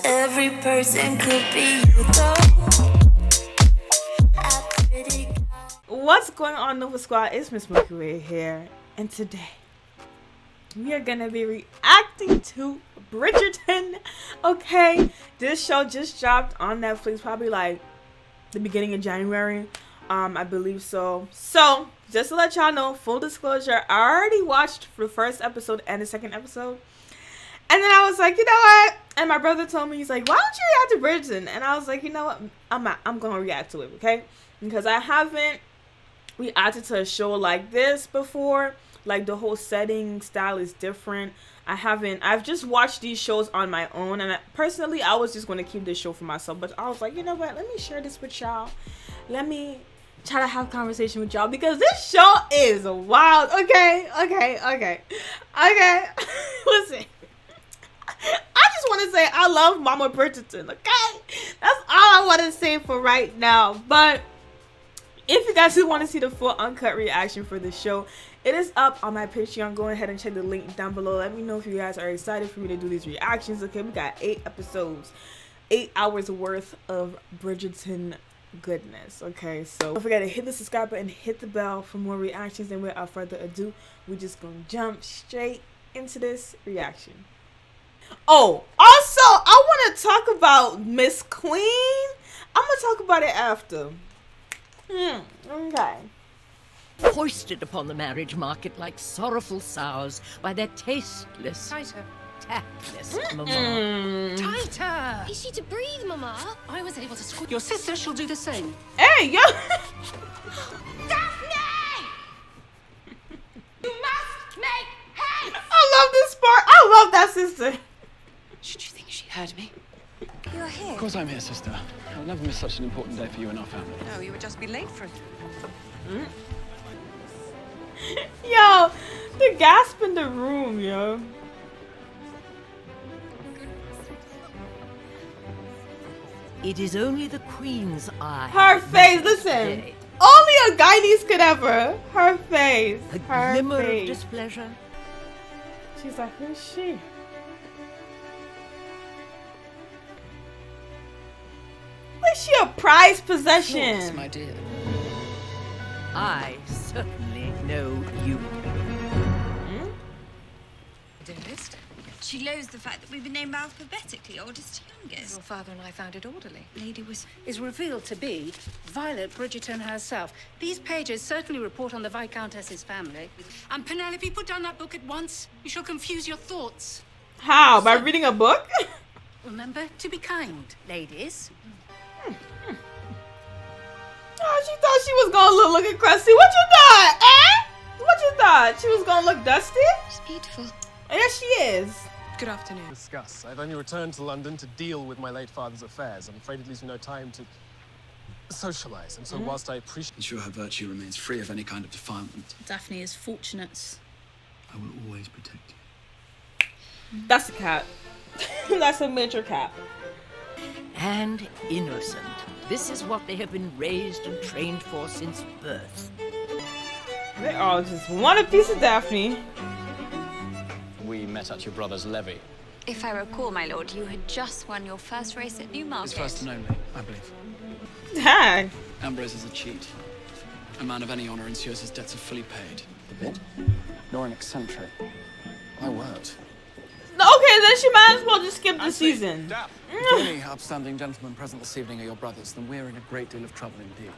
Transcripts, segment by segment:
Every person could be you though. What's going on, Nova Squad? It's Ms.Milkywayy here, and today we are gonna be reacting to Bridgerton. Okay, this show just dropped on Netflix, probably like the beginning of January, I believe so. So just to let y'all know, full disclosure, I already watched the first episode and the second episode, and then I was like, you know what? And my brother told me, he's like, why don't you react to Bridgerton? And I was like, you know what? I'm gonna react to it, okay? Because I haven't reacted to a show like this before. Like, the whole setting style is different. I've just watched these shows on my own, and personally I was just going to keep this show for myself, but I was like, you know what, let me share this with y'all. Let me try to have a conversation with y'all, because this show is wild. Okay. Listen, I just want to say I love Mama Bridgerton, okay? That's all I want to say for right now. But if you guys do want to see the full uncut reaction for this show, it is up on my Patreon. Go ahead and check the link down below. Let me know if you guys are excited for me to do these reactions. Okay, we got 8 episodes, 8 hours worth of Bridgerton goodness. Okay, so don't forget to hit the subscribe button, hit the bell for more reactions. And without further ado, we're just gonna jump straight into this reaction. Oh, also, I want to talk about Miss Queen. I'm gonna talk about it after. Okay. Foisted upon the marriage market like sorrowful sows by their tasteless, tactless mamma. Tighter! Is she to breathe, Mama? I was able to squeeze. Your sister shall do the same. Hey, yo! Daphne! You must make haste! I love this part. I love that sister. Should you think she heard me? You're here. Of course I'm here, sister. I'll never miss such an important day for you and our family. No, you would just be late for it. Yo, the gasp in the room, yo. It is only the Queen's eye. Her face, listen. Only a Guyanese could ever. Her face. A Her glimmer of face. displeasure. She's like, who's she? Like, she a prized possession. Yes, my dear. I certainly know you. Dearest, She loathes the fact that we've been named alphabetically, oldest to youngest. your father and I found it orderly. Lady was... Is revealed to be Violet Bridgerton herself. These pages certainly report on the Viscountess's family. And Penelope, put down that book at once. You shall confuse your thoughts. How? By reading a book? Remember to be kind, ladies. Oh, she thought she was gonna look looking crusty. What you thought, eh? What you thought? She was gonna look dusty? She's beautiful. Yes, she is. Good afternoon. Discuss. I've only returned to London to deal with my late father's affairs. I'm afraid it leaves me no time to socialize. And so whilst I appreciate... Ensure her virtue remains free of any kind of defilement. Daphne is fortunate. I will always protect you. That's a cat. That's a miniature cat. And innocent. This is what they have been raised and trained for since birth. They all just want a piece of Daphne. We met at your brother's levee. If I recall, my lord, you had just won your first race at Newmarket. His first and only, I believe. Dang. Ambrose is a cheat. A man of any honor ensures his debts are fully paid. The bid? You're an eccentric. My word. Okay, then she might as well just skip the season. If the only upstanding gentlemen present this evening are your brothers, then we're in a great deal of trouble indeed.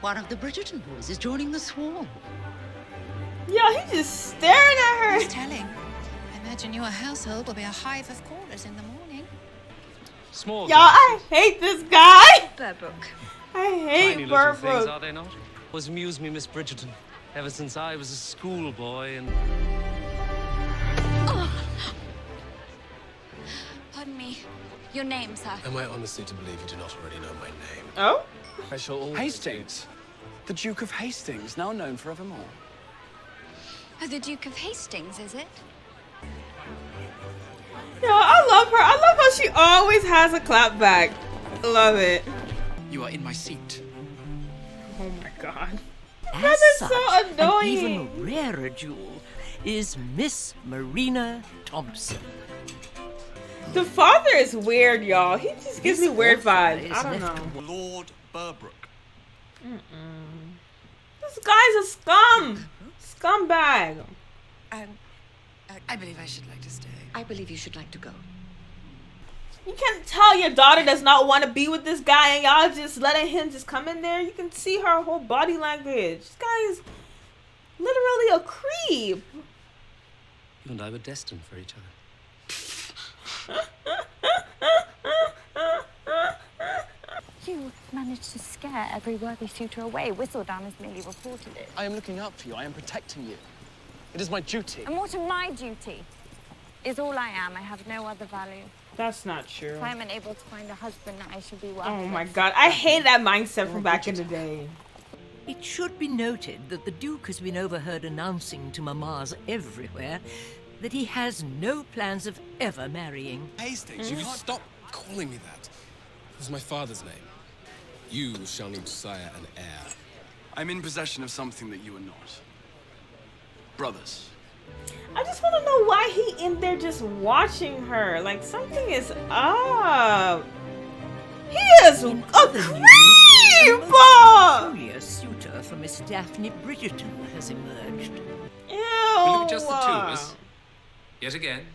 One of the Bridgerton boys is joining the swarm. Yo, he's just staring at her. Who's telling? I imagine your household will be a hive of callers in the morning. Small. Y'all, I hate this guy. Burbrook. I hate Burbrook. Are they not? Was amused me, Miss Bridgerton, ever since I was a schoolboy and... Pardon me. Your name, sir. Am I honestly to believe you do not already know my name? Oh? I shall always... Hastings. The Duke of Hastings, now known forevermore. Oh, the Duke of Hastings, is it? Yo, I love her. I love how she always has a clap back. Love it. You are in my seat. Oh my god. As That is such, so annoying. An even rarer jewel is Miss Marina Thompson. The father is weird, y'all. He just gives me weird vibes. I don't know. Lord Burbrook. This guy's a scumbag. I believe I should like to stay. I believe you should like to go. You can't tell your daughter does not want to be with this guy and y'all just letting him just come in there. You can see her whole body language. This guy is literally a creep. You and I were destined for each other. You managed to scare every worthy suitor away. Whistledown has merely reported it. I am looking out for you. I am protecting you. It is my duty. And what of my duty? Is all I am. I have no other value. That's not true. If I'm unable to find a husband, I should be worthless. Oh my god, I hate that mindset from back in the day. It should be noted that the Duke has been overheard announcing to mamas everywhere that he has no plans of ever marrying. Hastings, you stop calling me that. This is my father's name. You shall need sire and heir. I'm in possession of something that you are not. Brothers. I just want to know why he in there just watching her. Like, something is up. He is a creep! A suitor for Miss Daphne Bridgerton has emerged. Ew. Will it be just the two of us? Yet again.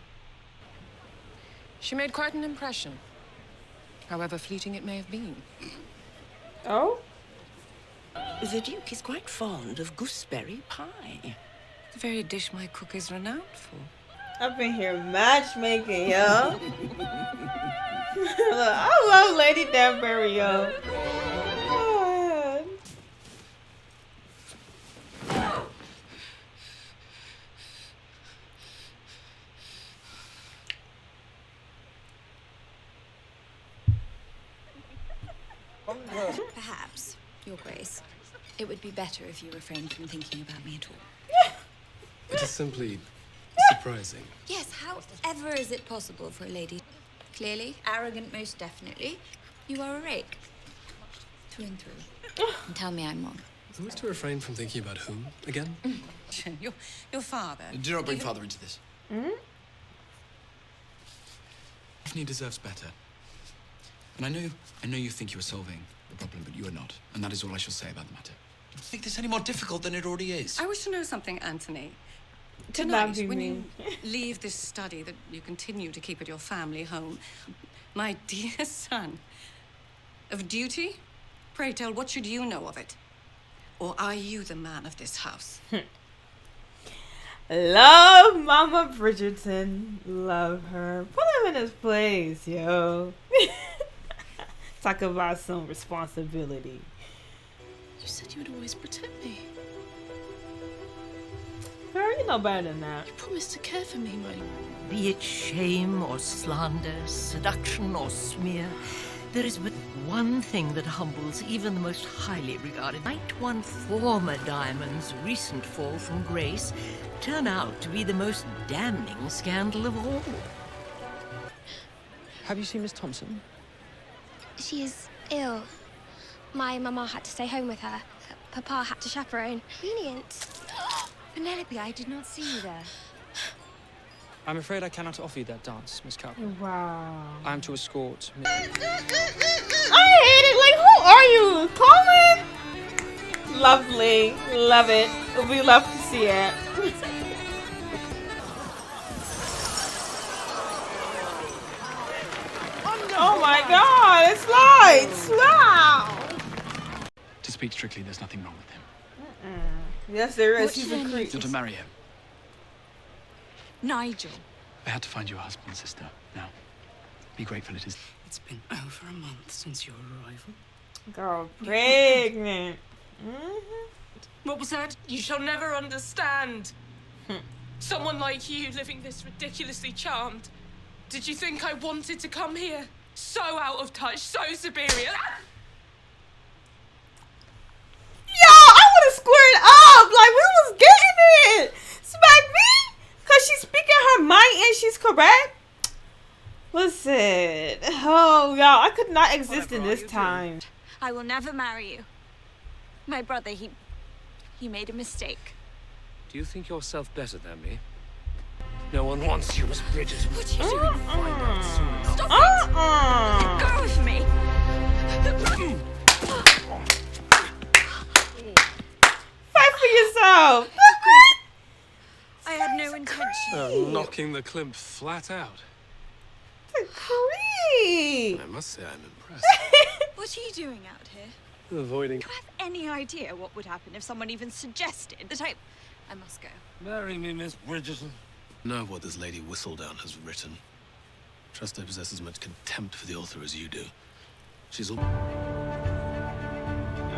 She made quite an impression, however fleeting it may have been. Oh? The Duke is quite fond of gooseberry pie. The very dish my cook is renowned for. I've been here matchmaking, yo. I love Lady Danbury, yo. Perhaps, Your Grace, it would be better if you refrained from thinking about me at all. It is simply surprising. Yes, however is it possible for a lady? Clearly, arrogant most definitely. You are a rake. Through and through. And tell me I'm wrong. Who is to refrain from thinking about whom again? Your father. Do not bring father into this. Daphne deserves better. And I know you think you are solving the problem, but you are not. And that is all I shall say about the matter. Don't make this any more difficult than it already is. I wish to know something, Anthony. Tonight, Tonight, when you leave this study that you continue to keep at your family home, my dear son, of duty, pray tell, what should you know of it? Or are you the man of this house? Love Mama Bridgerton. Love her. Put him in his place, yo. Talk about some responsibility. You said you would always protect me. Girl, you know better than that. You promised to care for me, my... Be it shame or slander, seduction or smear, there is but one thing that humbles even the most highly regarded. Might one former diamond's recent fall from grace turn out to be the most damning scandal of all? Have you seen Miss Thompson? She is ill. My mama had to stay home with her. Papa had to chaperone. Brilliant. Penelope, I did not see you there. I'm afraid I cannot offer you that dance, Miss Cowper. Wow. I am to escort Miss... I hate it. Like, who are you? Colin? Lovely. Love it. We love to see it. Oh my god, it's lights. Wow. To speak strictly, there's nothing wrong with him. Yes, there is. He's a creep. You're to marry him. Nigel. I had to find you a husband, sister. Now, be grateful it is. It's been over a month since your arrival. Girl, pregnant. What was that? You shall never understand. Someone like you living this ridiculously charmed. Did you think I wanted to come here? So out of touch, so superior. Yo, I would have squared up. Like, we was getting it. Smack me? Because she's speaking her mind and she's correct. Listen. Oh, y'all, I could not exist in this time. I will never marry you. My brother, he made a mistake. Do you think yourself better than me? No one wants you, Miss Bridgerton. What are you doing? Find out soon enough. Stop it! Go with me! Fight for yourself! I had no intention. Knocking the Klimp flat out. Creep! I must say I'm impressed. What are you doing out here? Avoiding. Do you have any idea what would happen if someone even suggested that I must go. Marry me, Miss Bridgerton. Know what this Lady Whistledown has written. Trust I possess as much contempt for the author as you do. She's all.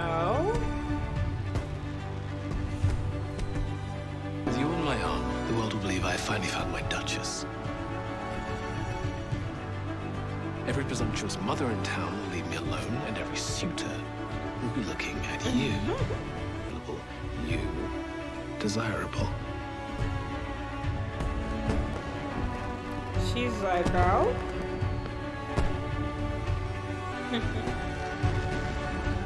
Oh? With you on my arm, the world will believe I finally found my Duchess. Every presumptuous mother in town will leave me alone, and every suitor will be looking at you. You. Desirable. She's like, girl.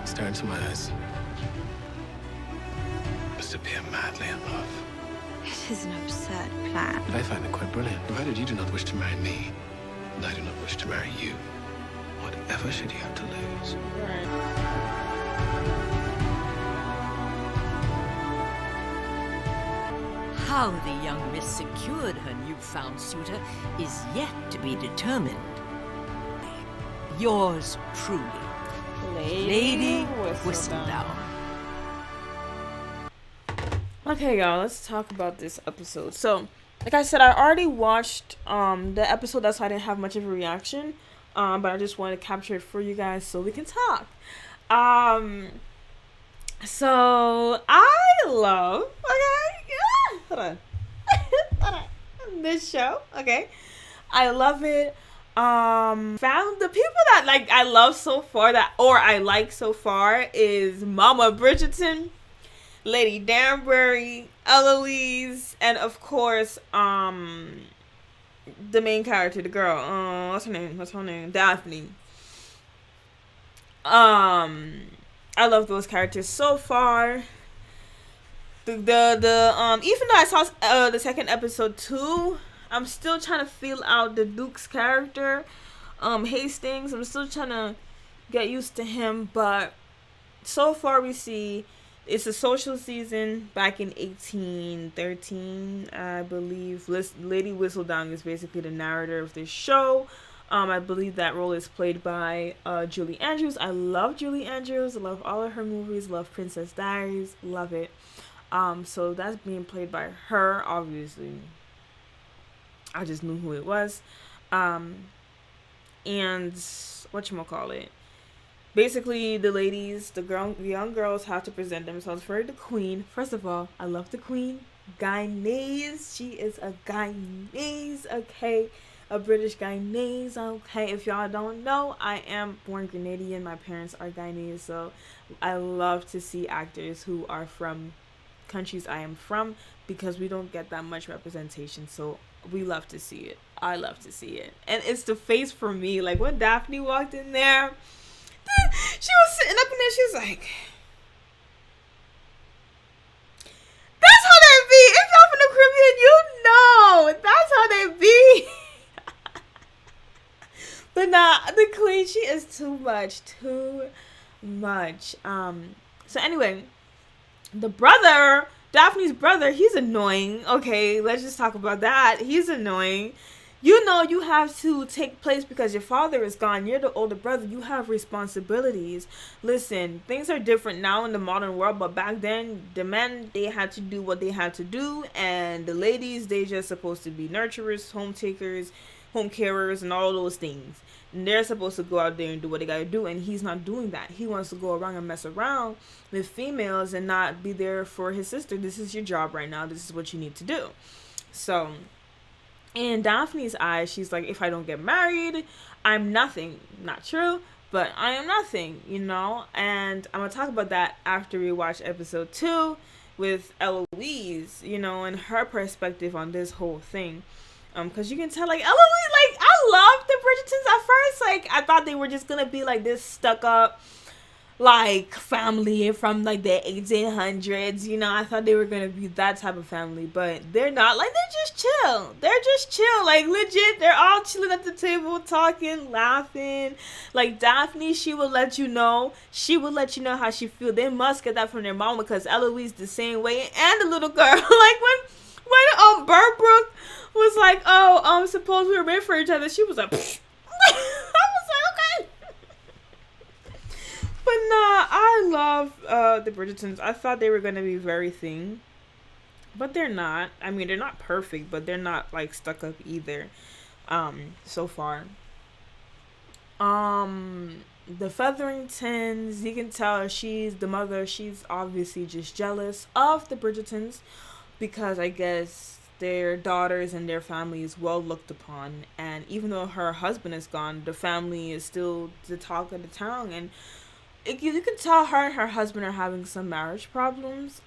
Stare into my eyes. Must appear madly in love. It is an absurd plan. I find it quite brilliant. Provided you do not wish to marry me, and I do not wish to marry you, whatever should you have to lose? How the young miss secured her newfound suitor is yet to be determined. Yours truly, Lady Whistledown. Okay, y'all, let's talk about this episode. So, like I said, I already watched the episode. That's why I didn't have much of a reaction. But I just wanted to capture it for you guys so we can talk. So I love, hold on. This show, okay. I love it. Found the people that like I love so far I like so far is Mama Bridgerton, Lady Danbury, Eloise, and of course, the main character, the girl. What's her name? Daphne. I love those characters so far. Even though I saw the second episode too, I'm still trying to feel out the Duke's character, Hastings. I'm still trying to get used to him, but so far we see it's a social season back in 1813, I believe. Lady Whistledown is basically the narrator of this show. I believe that role is played by Julie Andrews. I love Julie Andrews. I love all of her movies. Love Princess Diaries. Love it. So that's being played by her, obviously. I just knew who it was. And whatchamacallit. Basically, the ladies, the young girls have to present themselves for the queen. First of all, I love the queen. Guyanese. She is a Guyanese, okay? A British Guyanese, okay? If y'all don't know, I am born Grenadian. My parents are Guyanese, so I love to see actors who are from countries I am from because we don't get that much representation, so we love to see it. I love to see it. And it's the face for me. Like, when Daphne walked in there, she was sitting up in there, she was like, that's how they be. If y'all from the Caribbean, you know that's how they be. But nah, the queen, she is too much. So anyway, the brother, Daphne's brother, he's annoying. Okay, let's just talk about that. He's annoying. You know you have to take place because your father is gone. You're the older brother. You have responsibilities. Listen, things are different now in the modern world, but back then, the men, they had to do what they had to do, and the ladies, they just supposed to be nurturers, home takers, home carers, and all those things. And they're supposed to go out there and do what they gotta do, and he's not doing that. He wants to go around and mess around with females and not be there for his sister. This is your job right now. This is what you need to do. So, in Daphne's eyes, she's like, if I don't get married, I'm nothing. Not true, but I am nothing, you know? And I'm gonna talk about that after we watch episode 2 with Eloise, you know, and her perspective on this whole thing. Because you can tell, like, Eloise, like, I love the Bridgertons at first. Like, I thought they were just gonna be, like, this stuck up, like family from like the 1800s. You know, I thought they were gonna be that type of family, but they're not. Like, they're just chill. They're just chill. Like, legit, they're all chilling at the table, talking, laughing. Like, Daphne, she will let you know how she feel. They must get that from their mom, because Eloise the same way, and the little girl. Like, when Burbrook was like, oh, suppose we were made for each other, she was like, pfft. I was like, okay. But nah, I love the Bridgertons. I thought they were gonna be very thing, but they're not. I mean, they're not perfect, but they're not like stuck up either. So far. The Featheringtons, you can tell she's the mother. She's obviously just jealous of the Bridgertons, because I guess their daughters and their family is well looked upon, and even though her husband is gone, the family is still the talk of the town. And you can tell her and her husband are having some marriage problems,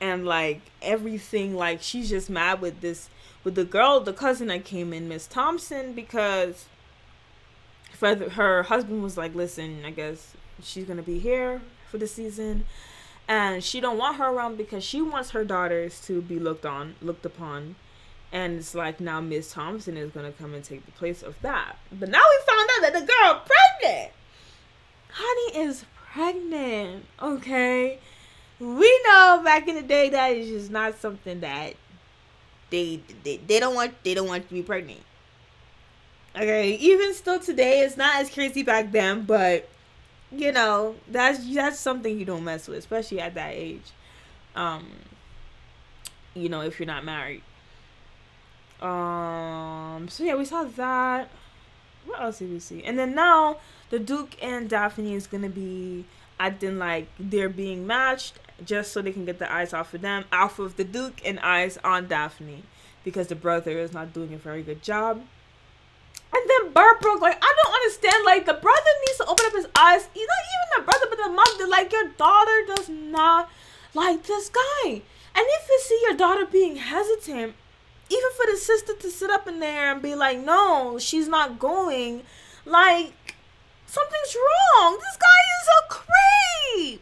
and like everything, like she's just mad with the cousin that came in, Miss Thompson, because her husband was like, listen, I guess she's gonna be here for the season, and she don't want her around because she wants her daughters to be looked upon. And it's like, now Miss Thompson is gonna come and take the place of that. But now we found out that the girl pregnant. Honey is pregnant, okay? We know back in the day that is just not something that they don't want to be pregnant. Okay, even still today, it's not as crazy back then, but you know, that's something you don't mess with, especially at that age. You know, if you're not married. So yeah, we saw that. What else did we see? And then now the Duke and Daphne is gonna be acting like they're being matched, just so they can get the eyes off of the Duke, and eyes on Daphne, because the brother is not doing a very good job. And then Burbrook, like, I don't understand, like, the brother needs to open up his eyes. Not even the brother, but the mother. Like, your daughter does not like this guy. And if you see your daughter being hesitant, even for the sister to sit up in there and be like, no, she's not going, like, something's wrong. This guy is a creep.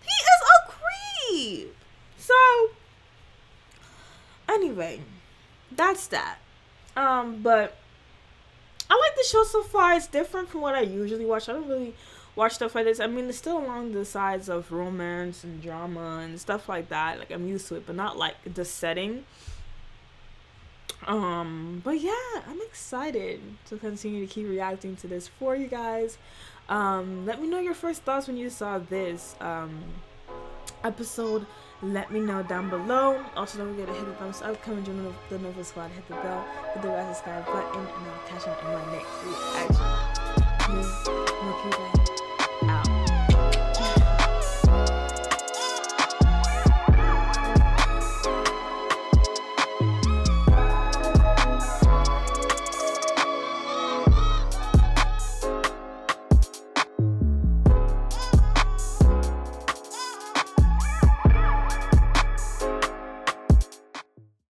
He is a creep. So, anyway, that's that. But I like the show so far. It's different from what I usually watch. I don't really watch stuff like this. I mean, it's still along the sides of romance and drama and stuff like that. Like, I'm used to it, but not like the setting. But yeah, I'm excited to continue to keep reacting to this for you guys. Let me know your first thoughts when you saw this episode. Let me know down below. Also, don't forget to hit the thumbs up, come and join the Nova Squad, hit the bell, hit the subscribe button, and I'll catch you in my next reaction.